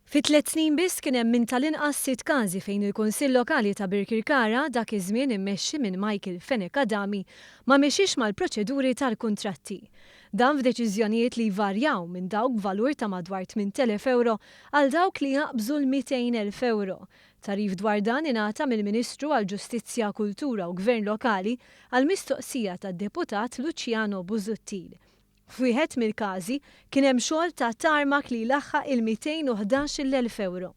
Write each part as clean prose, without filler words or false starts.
Fi 3 snin biss kien hemm minn tal-inqas 6 każi fejn il-Kunsill Lokali ta' Birkirkara dak iż-żmien immexxi minn Michael Fenek Adami ma mexiex mal-proċeduri tal-kuntratti. Dan f'deċiżjonijiet li jvarjaw minn dawk b'valur ta' madwar 8,000 euro għal dawk li jaqbżu l-200,000 euro. Tarif dwar dan ingħata mill-Ministru għall-Ġustizzja, Kultura u Gvern Lokali għal mistoqsija tad-Deputat Luciano Busuttil. F'wieħed mill-każi kien hemm xogħol ta' tarmak li laħħaq il-211,000 euro.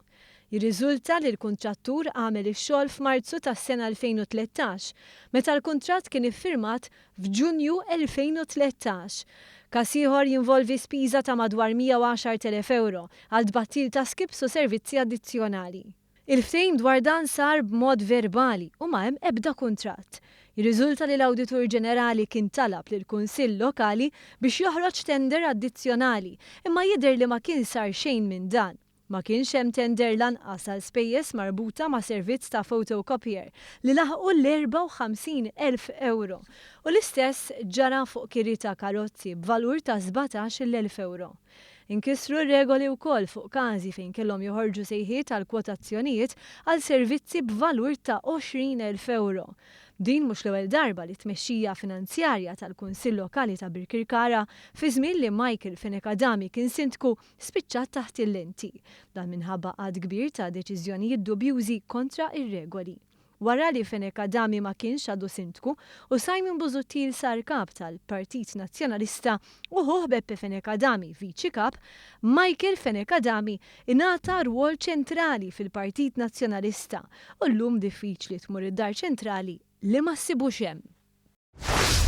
Jirriżulta li l-kuntrattur għamel ix-xogħol f'Marzu tas-sena 2013, meta l-kuntratt kien iffirmat f'Ġunju 2013. Każ ieħor jinvolvi spiża ta' madwar 110,000 euro għal tbattil ta' skips u servizzi addizzjonali. Il-ftehim dwar dan sar b'mod verbali u ma hemm ebda kuntratt. Jirriżulta li l-Awditur Ġenerali kien talab lil kunsill Lokali biex joħroġ tender addizzjonali, imma jidher li ma kien sar xejn minn dan. Ma kienx hemm tender lanqas għal spejjeż marbuta ma' servizz ta' photocopier li laħqu l-54,000 euro u l-istess ġara fuq kiri ta' karozzi b'valur ta' 17,000 euro. Inkisru r-regoli wkoll fuq każi fejn kellhom joħorġu sejħiet għal kwotazzjonijiet għal servizzi b'valur ta' 20,000 euro. Din mhux l-ewwel darba li tmexxija finanzjarja tal-Kunsill Lokali ta' Birkirkara fi żmien li Michael Fenek Adami kien sindku spiċċat taħt il-lenti, dan minħabba għad kbir ta' deċiżjonijiet dubjużi kontra ir-regoli. Wara li Fenek Adami ma kienx għadu sindku u Simon Busuttil sar kap tal-Partit Nazzjonalista u ħoħ Beppe Fenek Adami viċi kap, Michael Fenek Adami ingħata rwol ċentrali fil-Partit Nazzjonalista u llum diffiċli tmur id-dar ċentrali li ma ssibux hemm.